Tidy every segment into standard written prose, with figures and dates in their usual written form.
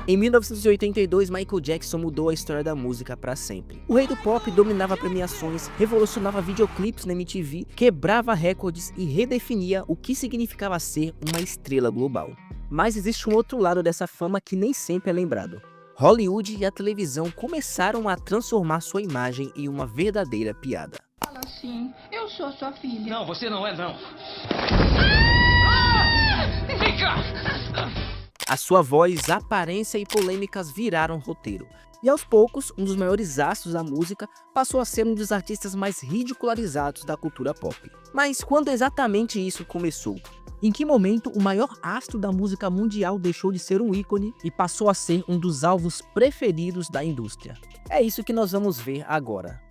Em 1982, Michael Jackson mudou a história da música para sempre. O rei do pop dominava premiações, revolucionava videoclipes na MTV, quebrava recordes e redefinia o que significava ser uma estrela global. Mas existe um outro lado dessa fama que nem sempre é lembrado. Hollywood e a televisão começaram a transformar sua imagem em uma verdadeira piada. Fala assim, eu sou sua filha. Não, você não é não. Vem cá! A sua voz, aparência e polêmicas viraram roteiro. E aos poucos, um dos maiores astros da música passou a ser um dos artistas mais ridicularizados da cultura pop. Mas quando exatamente isso começou? Em que momento o maior astro da música mundial deixou de ser um ícone e passou a ser um dos alvos preferidos da indústria? É isso que nós vamos ver agora.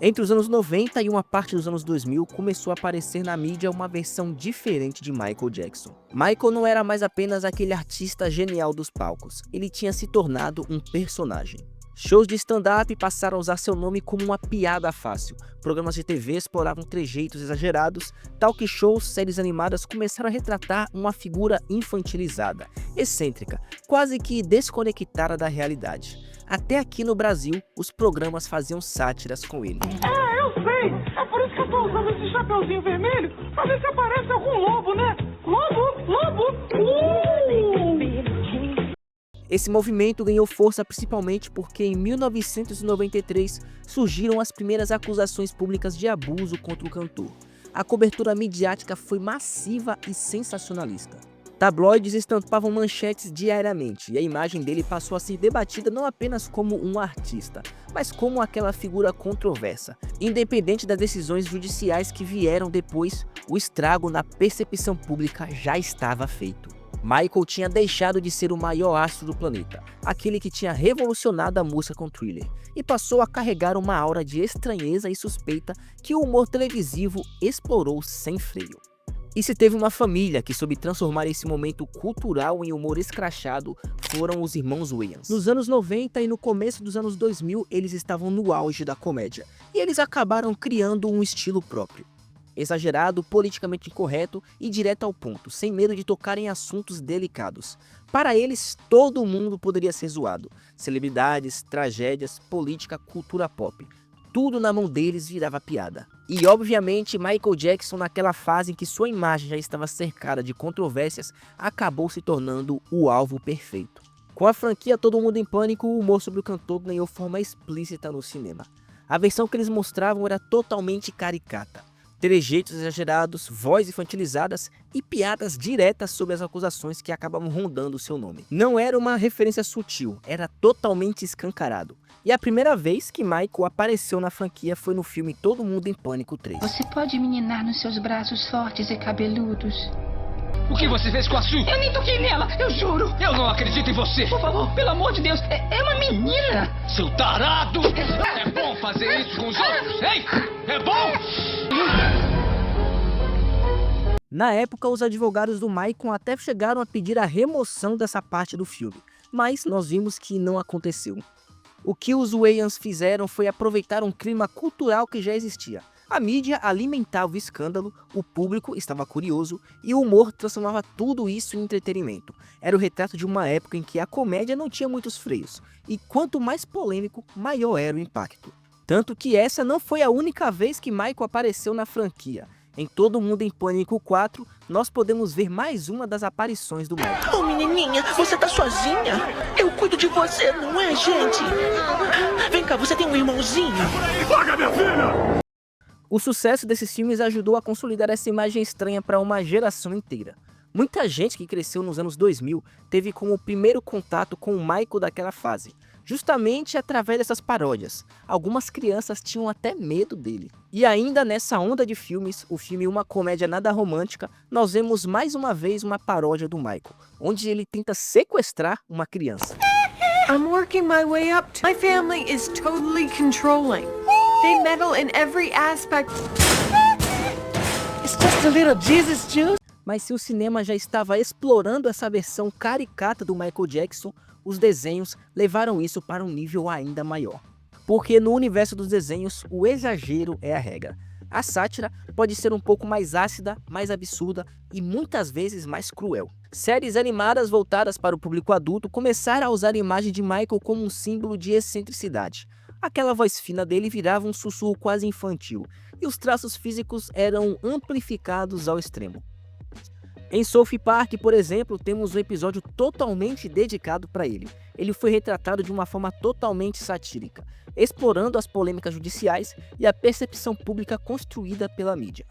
Entre os anos 90 e uma parte dos anos 2000, começou a aparecer na mídia uma versão diferente de Michael Jackson. Michael não era mais apenas aquele artista genial dos palcos, ele tinha se tornado um personagem. Shows de stand-up passaram a usar seu nome como uma piada fácil, programas de TV exploravam trejeitos exagerados, talk shows, séries animadas começaram a retratar uma figura infantilizada, excêntrica, quase que desconectada da realidade. Até aqui no Brasil, os programas faziam sátiras com ele. Eu sei! É por isso que eu tô usando esse chapeuzinho vermelho, pra ver se aparece algum lobo, né? Lobo! Esse movimento ganhou força principalmente porque em 1993 surgiram as primeiras acusações públicas de abuso contra o cantor. A cobertura midiática foi massiva e sensacionalista. Tabloides estampavam manchetes diariamente e a imagem dele passou a ser debatida não apenas como um artista, mas como aquela figura controversa. Independente das decisões judiciais que vieram depois, o estrago na percepção pública já estava feito. Michael tinha deixado de ser o maior astro do planeta, aquele que tinha revolucionado a música com Thriller, e passou a carregar uma aura de estranheza e suspeita que o humor televisivo explorou sem freio. E se teve uma família que soube transformar esse momento cultural em humor escrachado, foram os irmãos Wayans. Nos anos 90 e no começo dos anos 2000, eles estavam no auge da comédia, e eles acabaram criando um estilo próprio. Exagerado, politicamente incorreto e direto ao ponto, sem medo de tocar em assuntos delicados. Para eles, todo mundo poderia ser zoado. Celebridades, tragédias, política, cultura pop. Tudo na mão deles virava piada. E obviamente Michael Jackson, naquela fase em que sua imagem já estava cercada de controvérsias, acabou se tornando o alvo perfeito. Com a franquia Todo Mundo em Pânico, o humor sobre o cantor ganhou forma explícita no cinema. A versão que eles mostravam era totalmente caricata. Trejeitos exagerados, vozes infantilizadas e piadas diretas sobre as acusações que acabavam rondando o seu nome. Não era uma referência sutil, era totalmente escancarado. E a primeira vez que Michael apareceu na franquia foi no filme Todo Mundo em Pânico 3. Você pode me ninar nos seus braços fortes e cabeludos. O que você fez com a Sue? Eu nem toquei nela, eu juro. Eu não acredito em você. Por favor, pelo amor de Deus, é uma menina. Seu tarado! É bom fazer isso com os outros, hein? É bom? Na época, os advogados do Michael até chegaram a pedir a remoção dessa parte do filme, mas nós vimos que não aconteceu. O que os Wayans fizeram foi aproveitar um clima cultural que já existia. A mídia alimentava o escândalo, o público estava curioso e o humor transformava tudo isso em entretenimento. Era o retrato de uma época em que a comédia não tinha muitos freios, e quanto mais polêmico, maior era o impacto. Tanto que essa não foi a única vez que Michael apareceu na franquia. Em Todo Mundo em Pânico 4, nós podemos ver mais uma das aparições do Michael. Oh, menininha, você tá sozinha? Eu cuido de você, não é, gente? Vem cá, você tem um irmãozinho? Larga minha filha! O sucesso desses filmes ajudou a consolidar essa imagem estranha para uma geração inteira. Muita gente que cresceu nos anos 2000 teve como primeiro contato com o Michael daquela fase, justamente através dessas paródias. Algumas crianças tinham até medo dele. E ainda nessa onda de filmes, o filme Uma Comédia Nada Romântica, nós vemos mais uma vez uma paródia do Michael, onde ele tenta sequestrar uma criança. I'm working my way up. My family is totally controlling. They meddle in every aspect. It's just a little Jesus juice. Mas se o cinema já estava explorando essa versão caricata do Michael Jackson, os desenhos levaram isso para um nível ainda maior. Porque no universo dos desenhos, o exagero é a regra. A sátira pode ser um pouco mais ácida, mais absurda e muitas vezes mais cruel. Séries animadas voltadas para o público adulto começaram a usar a imagem de Michael como um símbolo de excentricidade. Aquela voz fina dele virava um sussurro quase infantil, e os traços físicos eram amplificados ao extremo. Em South Park, por exemplo, temos um episódio totalmente dedicado para ele. Ele foi retratado de uma forma totalmente satírica, explorando as polêmicas judiciais e a percepção pública construída pela mídia.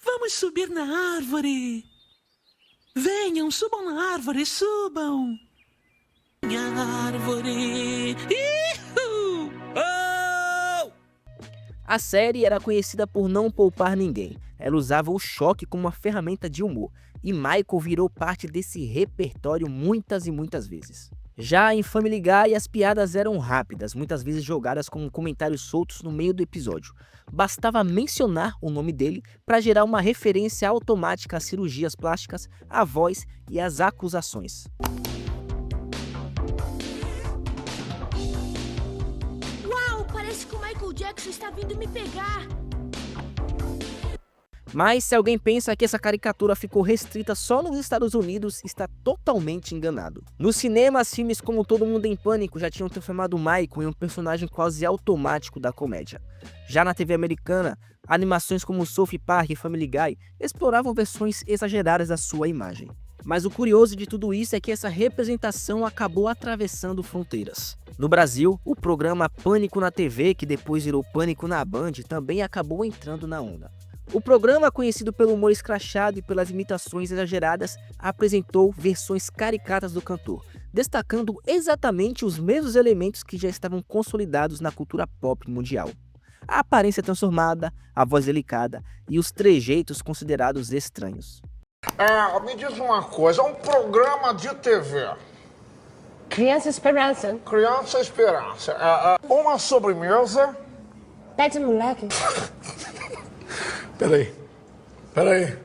Vamos subir na árvore. Venham, subam na árvore, subam. Minha árvore. Ihu! Oh! A série era conhecida por não poupar ninguém. Ela usava o choque como uma ferramenta de humor, e Michael virou parte desse repertório muitas e muitas vezes. Já em Family Guy, as piadas eram rápidas, muitas vezes jogadas como comentários soltos no meio do episódio. Bastava mencionar o nome dele para gerar uma referência automática às cirurgias plásticas, à voz e às acusações. Uau, parece que o Michael Jackson está vindo me pegar. Mas se alguém pensa que essa caricatura ficou restrita só nos Estados Unidos, está totalmente enganado. Nos cinemas, filmes como Todo Mundo em Pânico já tinham transformado Michael em um personagem quase automático da comédia. Já na TV americana, animações como South Park e Family Guy exploravam versões exageradas da sua imagem. Mas o curioso de tudo isso é que essa representação acabou atravessando fronteiras. No Brasil, o programa Pânico na TV, que depois virou Pânico na Band, também acabou entrando na onda. O programa, conhecido pelo humor escrachado e pelas imitações exageradas, apresentou versões caricatas do cantor, destacando exatamente os mesmos elementos que já estavam consolidados na cultura pop mundial. A aparência transformada, a voz delicada e os trejeitos considerados estranhos. Me diz uma coisa, um programa de TV. Criança Esperança. Criança Esperança. Uma sobremesa. Pede moleque. Peraí.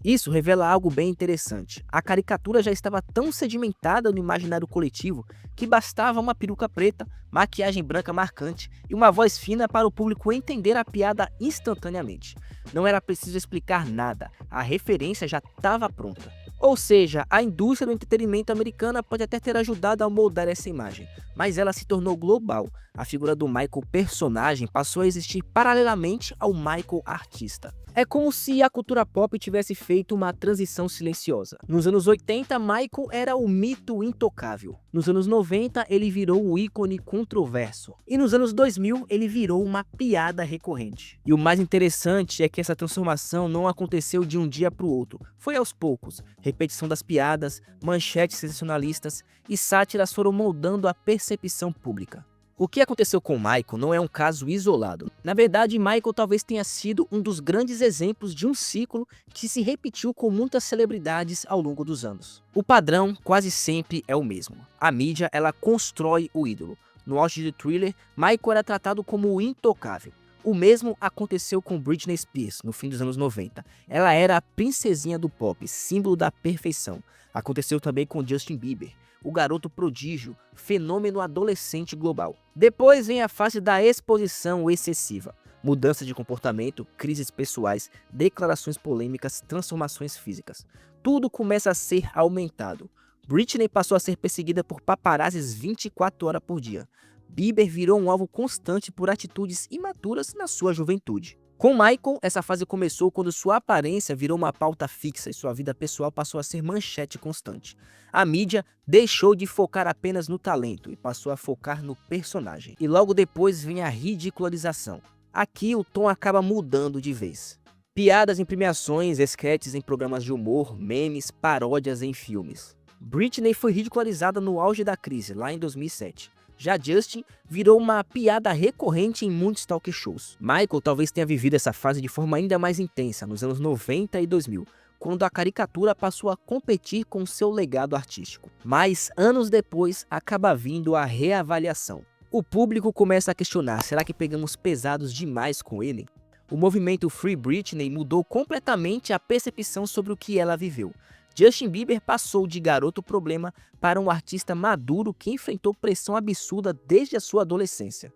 Isso revela algo bem interessante. A caricatura já estava tão sedimentada no imaginário coletivo que bastava uma peruca preta, maquiagem branca marcante e uma voz fina para o público entender a piada instantaneamente. Não era preciso explicar nada, a referência já estava pronta. Ou seja, a indústria do entretenimento americana pode até ter ajudado a moldar essa imagem, mas ela se tornou global. A figura do Michael personagem passou a existir paralelamente ao Michael artista. É como se a cultura pop tivesse feito uma transição silenciosa. Nos anos 80, Michael era o mito intocável. Nos anos 90, ele virou o ícone controverso. E nos anos 2000, ele virou uma piada recorrente. E o mais interessante é que essa transformação não aconteceu de um dia para o outro. Foi aos poucos. Repetição das piadas, manchetes sensacionalistas e sátiras foram moldando a percepção pública. O que aconteceu com Michael não é um caso isolado. Na verdade, Michael talvez tenha sido um dos grandes exemplos de um ciclo que se repetiu com muitas celebridades ao longo dos anos. O padrão quase sempre é o mesmo. A mídia, ela constrói o ídolo. No auge de Thriller, Michael era tratado como o intocável. O mesmo aconteceu com Britney Spears no fim dos anos 90. Ela era a princesinha do pop, símbolo da perfeição. Aconteceu também com Justin Bieber, o garoto prodígio, fenômeno adolescente global. Depois vem a fase da exposição excessiva. Mudança de comportamento, crises pessoais, declarações polêmicas, transformações físicas. Tudo começa a ser aumentado. Britney passou a ser perseguida por paparazzis 24 horas por dia. Bieber virou um alvo constante por atitudes imaturas na sua juventude. Com Michael, essa fase começou quando sua aparência virou uma pauta fixa e sua vida pessoal passou a ser manchete constante. A mídia deixou de focar apenas no talento e passou a focar no personagem. E logo depois vem a ridicularização. Aqui o tom acaba mudando de vez. Piadas em premiações, esquetes em programas de humor, memes, paródias em filmes. Britney foi ridicularizada no auge da crise, lá em 2007. Já Justin virou uma piada recorrente em muitos talk shows. Michael talvez tenha vivido essa fase de forma ainda mais intensa nos anos 90 e 2000, quando a caricatura passou a competir com seu legado artístico. Mas anos depois acaba vindo a reavaliação. O público começa a questionar, será que pegamos pesados demais com ele? O movimento Free Britney mudou completamente a percepção sobre o que ela viveu. Justin Bieber passou de garoto problema para um artista maduro que enfrentou pressão absurda desde a sua adolescência.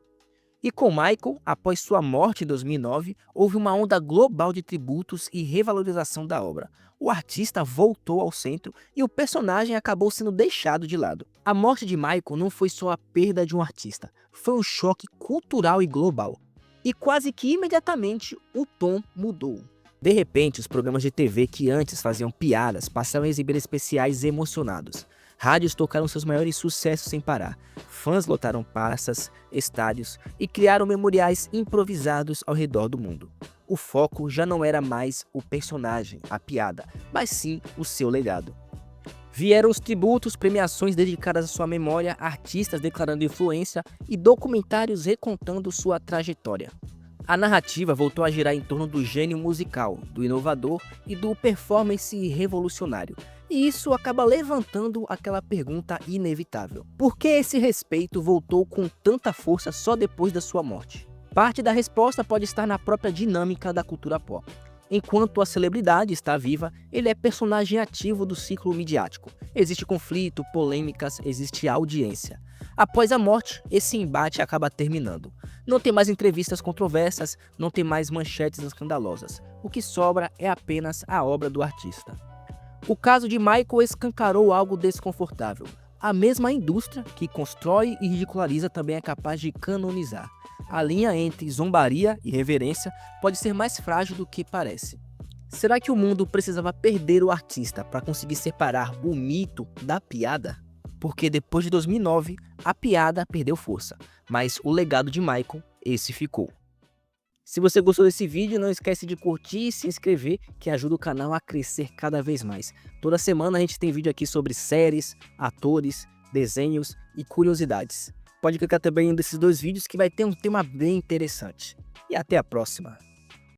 E com Michael, após sua morte em 2009, houve uma onda global de tributos e revalorização da obra. O artista voltou ao centro e o personagem acabou sendo deixado de lado. A morte de Michael não foi só a perda de um artista, foi um choque cultural e global. E quase que imediatamente o tom mudou. De repente, os programas de TV que antes faziam piadas passaram a exibir especiais emocionados. Rádios tocaram seus maiores sucessos sem parar. Fãs lotaram praças, estádios e criaram memoriais improvisados ao redor do mundo. O foco já não era mais o personagem, a piada, mas sim o seu legado. Vieram os tributos, premiações dedicadas à sua memória, artistas declarando influência e documentários recontando sua trajetória. A narrativa voltou a girar em torno do gênio musical, do inovador e do performance revolucionário. E isso acaba levantando aquela pergunta inevitável: por que esse respeito voltou com tanta força só depois da sua morte? Parte da resposta pode estar na própria dinâmica da cultura pop. Enquanto a celebridade está viva, ele é personagem ativo do ciclo midiático. Existe conflito, polêmicas, existe audiência. Após a morte, esse embate acaba terminando. Não tem mais entrevistas controversas, não tem mais manchetes escandalosas. O que sobra é apenas a obra do artista. O caso de Michael escancarou algo desconfortável. A mesma indústria que constrói e ridiculariza também é capaz de canonizar. A linha entre zombaria e reverência pode ser mais frágil do que parece. Será que o mundo precisava perder o artista para conseguir separar o mito da piada? Porque depois de 2009, a piada perdeu força, mas o legado de Michael, esse ficou. Se você gostou desse vídeo, não esquece de curtir e se inscrever, que ajuda o canal a crescer cada vez mais. Toda semana a gente tem vídeo aqui sobre séries, atores, desenhos e curiosidades. Pode clicar também em um desses dois vídeos que vai ter um tema bem interessante. E até a próxima!